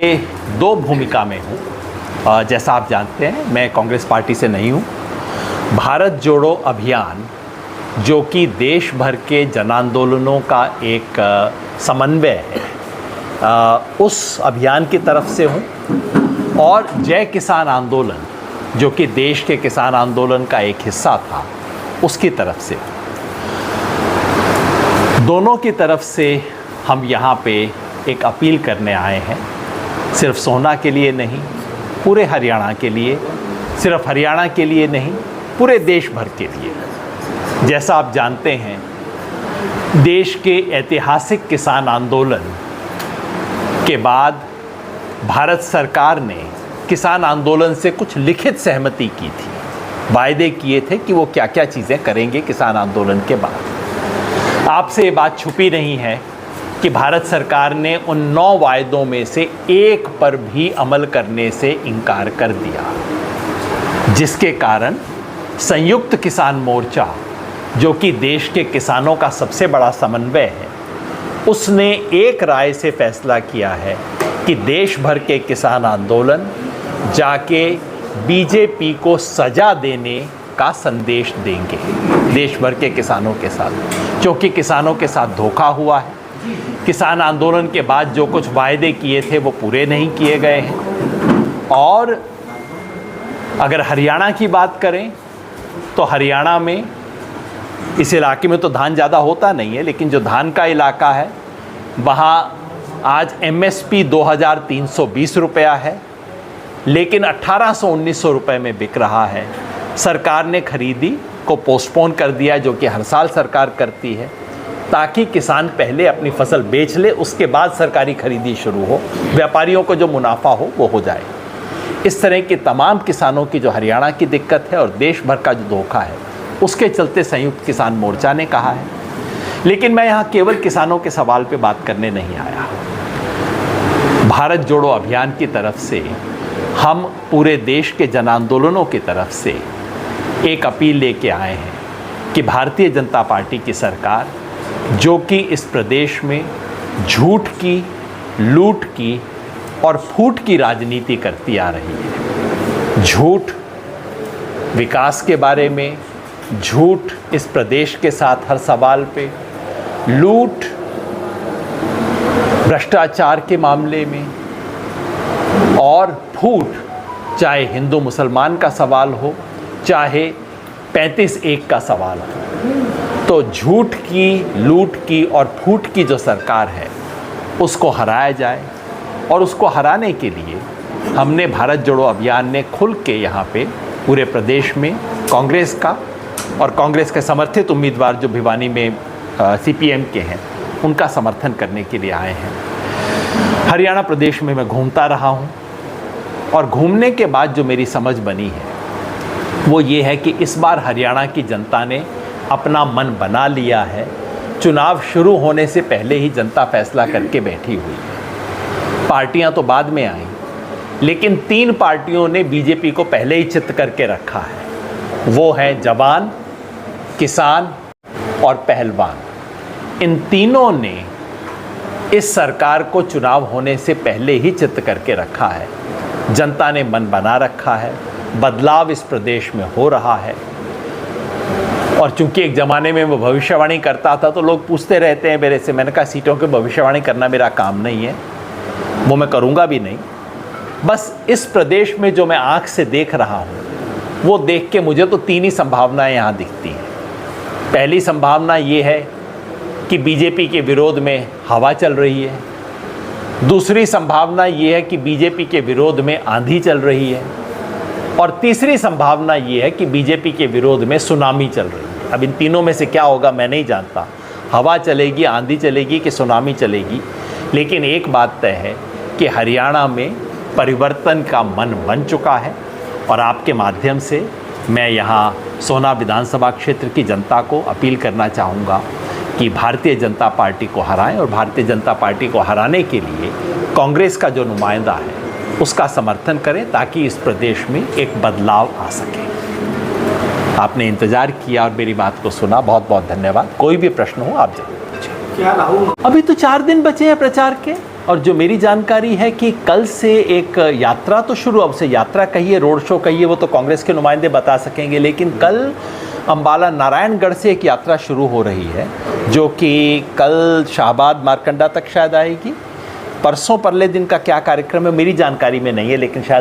दो भूमिका में हूँ। जैसा आप जानते हैं, मैं कांग्रेस पार्टी से नहीं हूँ। भारत जोड़ो अभियान, जो कि देश भर के जन आंदोलनों का एक समन्वय है, उस अभियान की तरफ से हूँ। और जय किसान आंदोलन, जो कि देश के किसान आंदोलन का एक हिस्सा था, उसकी तरफ से। दोनों की तरफ से हम यहाँ पे एक अपील करने आए हैं, सिर्फ सोहना के लिए नहीं, पूरे हरियाणा के लिए, सिर्फ हरियाणा के लिए नहीं, पूरे देश भर के लिए। जैसा आप जानते हैं, देश के ऐतिहासिक किसान आंदोलन के बाद भारत सरकार ने किसान आंदोलन से कुछ लिखित सहमति की थी, वायदे किए थे कि वो क्या क्या चीज़ें करेंगे किसान आंदोलन के बाद। आपसे ये बात छुपी नहीं है कि भारत सरकार ने उन 9 वायदों में से एक पर भी अमल करने से इनकार कर दिया, जिसके कारण संयुक्त किसान मोर्चा, जो कि देश के किसानों का सबसे बड़ा समन्वय है, उसने एक राय से फैसला किया है कि देश भर के किसान आंदोलन जाके बीजेपी को सजा देने का संदेश देंगे देश भर के किसानों के साथ, क्योंकि किसानों के साथ धोखा हुआ है। किसान आंदोलन के बाद जो कुछ वायदे किए थे वो पूरे नहीं किए गए हैं। और अगर हरियाणा की बात करें तो हरियाणा में, इस इलाके में तो धान ज़्यादा होता नहीं है, लेकिन जो धान का इलाका है वहाँ आज MSP 2320 रुपया है, लेकिन 1800-1900 रुपये में बिक रहा है। सरकार ने खरीदी को पोस्टपोन कर दिया, जो कि हर साल सरकार करती है, ताकि किसान पहले अपनी फसल बेच ले, उसके बाद सरकारी खरीदी शुरू हो, व्यापारियों को जो मुनाफा हो वो हो जाए। इस तरह की तमाम किसानों की जो हरियाणा की दिक्कत है और देश भर का जो धोखा है, उसके चलते संयुक्त किसान मोर्चा ने कहा है। लेकिन मैं यहाँ केवल किसानों के सवाल पे बात करने नहीं आया। भारत जोड़ो अभियान की तरफ से हम पूरे देश के जन आंदोलनों की तरफ से एक अपील लेके आए हैं कि भारतीय जनता पार्टी की सरकार, जो कि इस प्रदेश में झूठ की, लूट की और फूट की राजनीति करती आ रही है, झूठ विकास के बारे में, झूठ इस प्रदेश के साथ हर सवाल पे, लूट भ्रष्टाचार के मामले में, और फूट चाहे हिंदू मुसलमान का सवाल हो, चाहे 35-1 का सवाल हो। तो झूठ की, लूट की और फूट की जो सरकार है, उसको हराया जाए। और उसको हराने के लिए हमने भारत जोड़ो अभियान ने खुल के यहाँ पे पूरे प्रदेश में कांग्रेस का और कांग्रेस के समर्थित उम्मीदवार जो भिवानी में CPM के हैं, उनका समर्थन करने के लिए आए हैं। हरियाणा प्रदेश में मैं घूमता रहा हूँ, और घूमने के बाद जो मेरी समझ बनी है वो ये है कि इस बार हरियाणा की जनता ने अपना मन बना लिया है। चुनाव शुरू होने से पहले ही जनता फैसला करके बैठी हुई है। पार्टियां तो बाद में आईं, लेकिन 3 पार्टियों ने बीजेपी को पहले ही चित्त करके रखा है। वो है जवान, किसान और पहलवान। इन तीनों ने इस सरकार को चुनाव होने से पहले ही चित्त करके रखा है। जनता ने मन बना रखा है, बदलाव इस प्रदेश में हो रहा है। और चूंकि एक ज़माने में मैं भविष्यवाणी करता था, तो लोग पूछते रहते हैं मेरे से, मैंने कहा सीटों की भविष्यवाणी करना मेरा काम नहीं है, वो मैं करूँगा भी नहीं। बस इस प्रदेश में जो मैं आँख से देख रहा हूँ, वो देख के मुझे तो 3 ही संभावनाएँ यहाँ दिखती हैं। पहली संभावना ये है कि बीजेपी के विरोध में हवा चल रही है। दूसरी संभावना ये है कि बीजेपी के विरोध में आंधी चल रही है। और तीसरी संभावना ये है कि बीजेपी के विरोध में सुनामी चल रही है। अब इन तीनों में से क्या होगा मैं नहीं जानता, हवा चलेगी, आंधी चलेगी कि सुनामी चलेगी। लेकिन एक बात तय है कि हरियाणा में परिवर्तन का मन बन चुका है। और आपके माध्यम से मैं यहाँ सोहना विधानसभा क्षेत्र की जनता को अपील करना चाहूँगा कि भारतीय जनता पार्टी को हराएं, और भारतीय जनता पार्टी को हराने के लिए कांग्रेस का जो नुमाइंदा है उसका समर्थन करें, ताकि इस प्रदेश में एक बदलाव आ सके। आपने इंतज़ार किया और मेरी बात को सुना, बहुत बहुत धन्यवाद। कोई भी प्रश्न हो आप जरूर पूछें। क्या राहुल, अभी तो 4 दिन बचे हैं प्रचार के। और जो मेरी जानकारी है कि कल से एक यात्रा तो शुरू, अब से यात्रा कहिए रोड शो कहिए वो तो कांग्रेस के नुमाइंदे बता सकेंगे, लेकिन कल अंबाला नारायणगढ़ से एक यात्रा शुरू हो रही है जो कि कल शाहबाद मारकंडा तक शायद आएगी। परसों परले दिन का क्या कार्यक्रम है मेरी जानकारी में नहीं है, लेकिन शायद